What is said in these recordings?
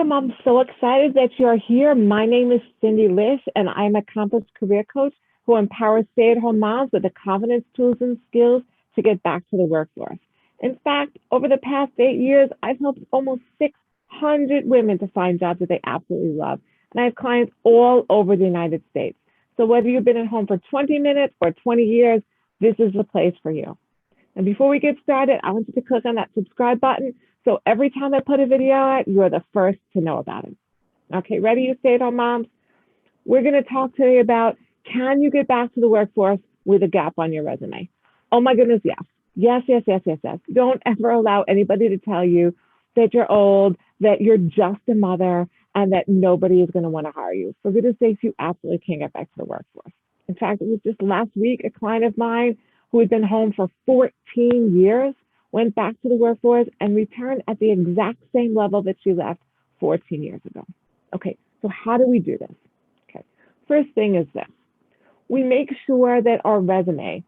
I'm so excited that you're here. My name is Cindy Lish, and I'm a accomplished career coach who empowers stay-at-home moms with the confidence, tools, and skills to get back to the workforce. In fact, over the past 8 years, I've helped almost 600 women to find jobs that they absolutely love. And I have clients all over the United States. So whether you've been at home for 20 minutes or 20 years, this is the place for you. And before we get started, I want you to click on that subscribe button so every time I put a video out, you're the first to know about it. Okay, ready, you stay-at-home moms? We're going to talk today about, can you get back to the workforce with a gap on your resume? Oh my goodness, yes. Yes, yes, yes, yes, yes. Don't ever allow anybody to tell you that you're old, that you're just a mother, and that nobody is going to want to hire you. For goodness sakes, you absolutely can't get back to the workforce. In fact, it was just last week, a client of mine who had been home for 14 years went back to the workforce and returned at the exact same level that she left 14 years ago. Okay, so how do we do this? Okay, first thing is this. We make sure that our resume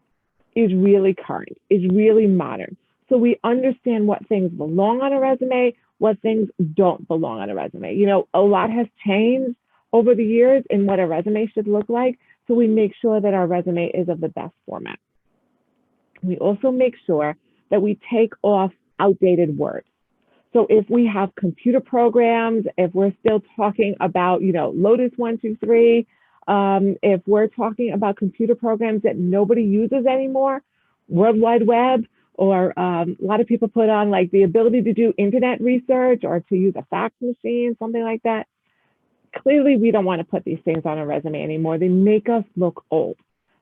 is really current, is really modern. So we understand what things belong on a resume, what things don't belong on a resume. You know, a lot has changed over the years in what a resume should look like. So we make sure that our resume is of the best format. We also make sure that we take off outdated words. So if we have computer programs, if we're still talking about, Lotus 123, if we're talking about computer programs that nobody uses anymore, World Wide Web, or a lot of people put on like the ability to do internet research or to use a fax machine, something like that. Clearly, we don't want to put these things on a resume anymore. They make us look old.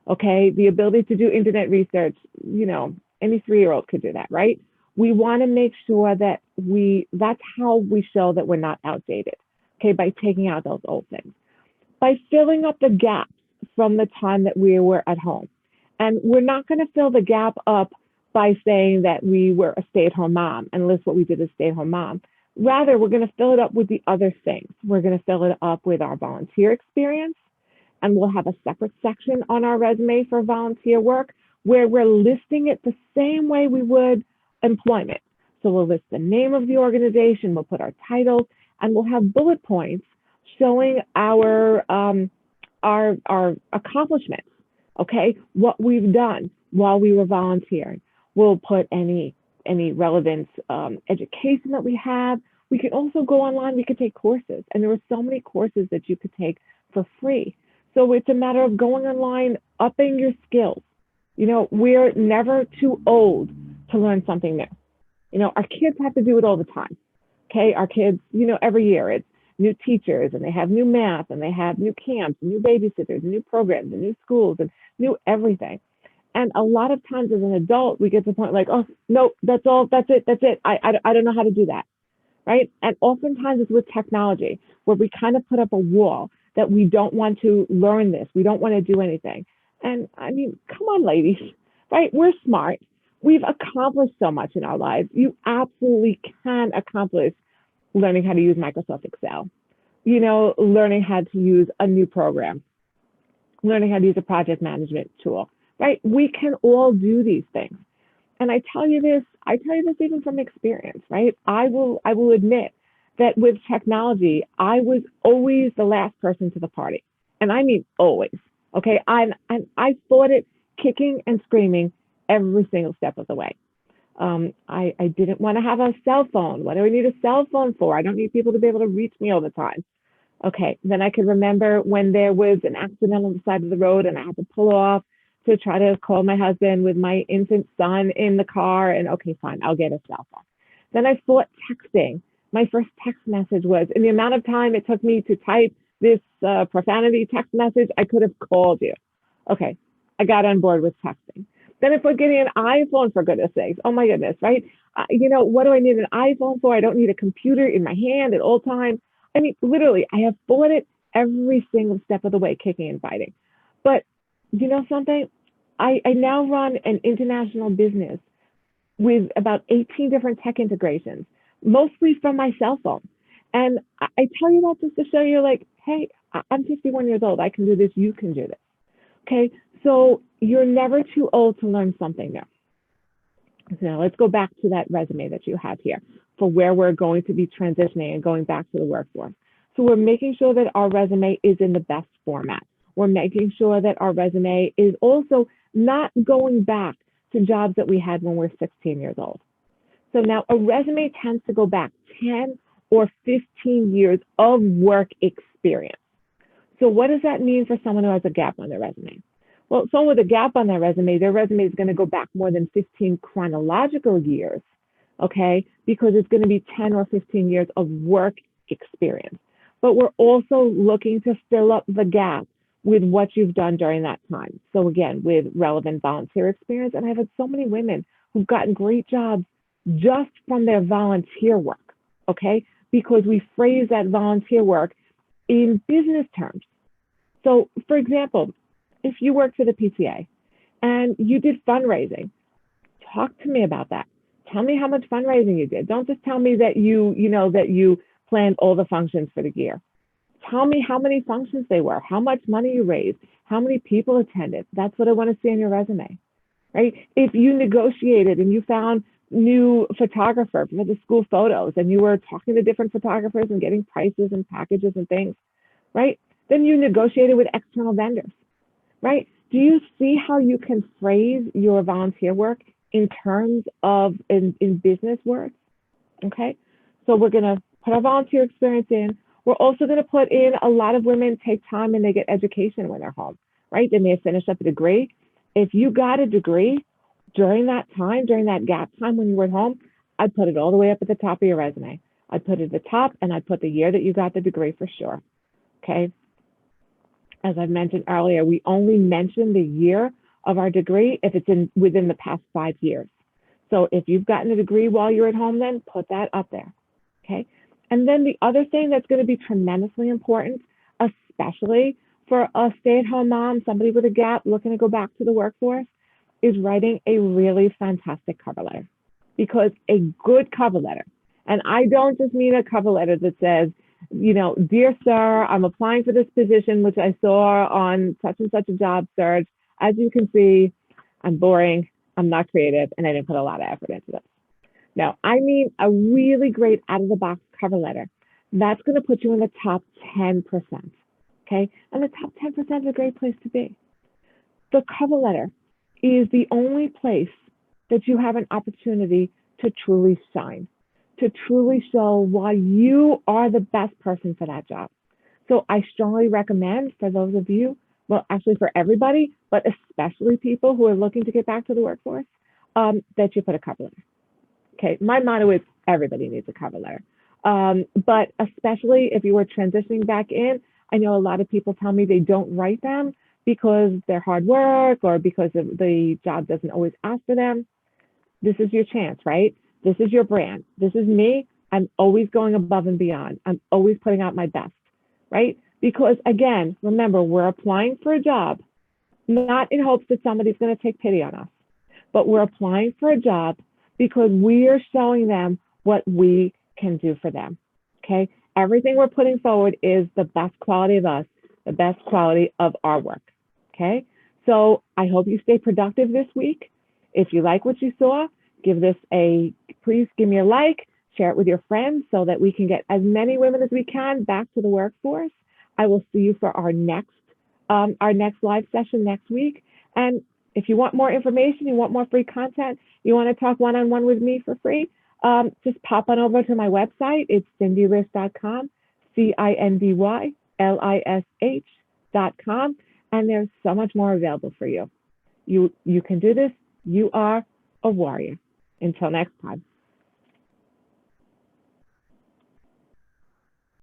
Okay, the ability to do internet research, any 3-year-old could do that, right? We want to make sure that that's how we show that we're not outdated, okay, by taking out those old things, by filling up the gaps from the time that we were at home. And we're not going to fill the gap up by saying that we were a stay-at-home mom and list what we did as stay-at-home mom. Rather, we're going to fill it up with the other things. We're going to fill it up with our volunteer experience, and we'll have a separate section on our resume for volunteer work where we're listing it the same way we would employment. So we'll list the name of the organization, we'll put our titles, and we'll have bullet points showing our accomplishments, okay, what we've done while we were volunteering. We'll put any relevant education that we have. We can also go online, we could take courses, and there are so many courses that you could take for free. So it's a matter of going online, upping your skills. We're never too old to learn something new. Our kids have to do it all the time. Okay, our kids, every year it's new teachers and they have new math and they have new camps, new babysitters, new programs, and new schools and new everything. And a lot of times as an adult, we get to the point like, oh, no, that's it. I don't know how to do that, right? And oftentimes it's with technology where we kind of put up a wall that we don't want to learn this. We don't want to do anything. And I mean, come on, ladies, right? We're smart. We've accomplished so much in our lives. You absolutely can accomplish learning how to use Microsoft Excel, learning how to use a new program, learning how to use a project management tool, right? We can all do these things. And I tell you this even from experience, right? I will admit that with technology, I was always the last person to the party. And I mean always. Okay. I fought it kicking and screaming every single step of the way. I didn't want to have a cell phone. What do I need a cell phone for? I don't need people to be able to reach me all the time. Okay. Then I could remember when there was an accident on the side of the road and I had to pull off to try to call my husband with my infant son in the car. And okay, fine, I'll get a cell phone. Then I fought texting. My first text message was, in the amount of time it took me to type this profanity text message, I could have called you. Okay, I got on board with texting. Then I fought getting an iPhone, for goodness sakes. Oh my goodness, right? What do I need an iPhone for? I don't need a computer in my hand at all times. I mean, literally, I have fought it every single step of the way, kicking and fighting. But you know something? I now run an international business with about 18 different tech integrations, mostly from my cell phone. And I tell you that just to show you, like, hey, I'm 51 years old. I can do this. You can do this. Okay. So you're never too old to learn something new. So now let's go back to that resume that you have here. for where we're going to be transitioning and going back to the workforce. So we're making sure that our resume is in the best format. We're making sure that our resume is also not going back to jobs that we had when we're 16 years old. So now a resume tends to go back 10 or 15 years of work experience. So what does that mean for someone who has a gap on their resume? Well, someone with a gap on their resume is going to go back more than 15 chronological years, okay? Because it's going to be 10 or 15 years of work experience. But we're also looking to fill up the gap with what you've done during that time. So again, with relevant volunteer experience, and I've had so many women who've gotten great jobs just from their volunteer work, okay? Because we phrase that volunteer work in business terms. So for example, if you work for the PTA and you did fundraising, talk to me about that. Tell me how much fundraising you did. Don't just tell me that you planned all the functions for the year. Tell me how many functions they were, how much money you raised, how many people attended. That's what I want to see on your resume, right? If you negotiated and you found new photographer for the school photos and you were talking to different photographers and getting prices and packages and things, right? Then you negotiated with external vendors, right? Do you see how you can phrase your volunteer work in terms of in business words? Okay, so we're going to put our volunteer experience in. We're also going to put in a lot of women take time and they get education when they're home, right? They may have finished up a degree. If you got a degree during that time, during that gap time when you were at home, I'd put it all the way up at the top of your resume. I'd put it at the top and I'd put the year that you got the degree for sure. Okay. As I mentioned earlier, we only mention the year of our degree if it's within the past 5 years. So if you've gotten a degree while you're at home, then put that up there. Okay. And then the other thing that's going to be tremendously important, especially for a stay-at-home mom, somebody with a gap looking to go back to the workforce, is writing a really fantastic cover letter. Because a good cover letter, and I don't just mean a cover letter that says, dear sir, I'm applying for this position, which I saw on such and such a job search. As you can see, I'm boring, I'm not creative, and I didn't put a lot of effort into this. Now, I mean a really great out-of-the-box cover letter. That's going to put you in the top 10%, okay? And the top 10% is a great place to be. The cover letter is the only place that you have an opportunity to truly shine, to truly show why you are the best person for that job. So I strongly recommend for those of you, well, actually for everybody, but especially people who are looking to get back to the workforce, that you put a cover letter. Okay, my motto is everybody needs a cover letter. But especially if you were transitioning back in, I know a lot of people tell me they don't write them because they're hard work or because the job doesn't always ask for them. This is your chance, right? This is your brand. This is me. I'm always going above and beyond. I'm always putting out my best, right? Because again, remember, we're applying for a job, not in hopes that somebody's going to take pity on us, but we're applying for a job because we are showing them what we can do for them, okay? Everything we're putting forward is the best quality of us, the best quality of our work, okay? So I hope you stay productive this week. If you like what you saw, please give me a like, share it with your friends so that we can get as many women as we can back to the workforce. I will see you for our next live session next week. And if you want more information, you want more free content, you want to talk one-on-one with me for free, just pop on over to my website. It's cindylish.com, CINDYLISH.com, and there's so much more available for you. You can do this. You are a warrior. Until next time.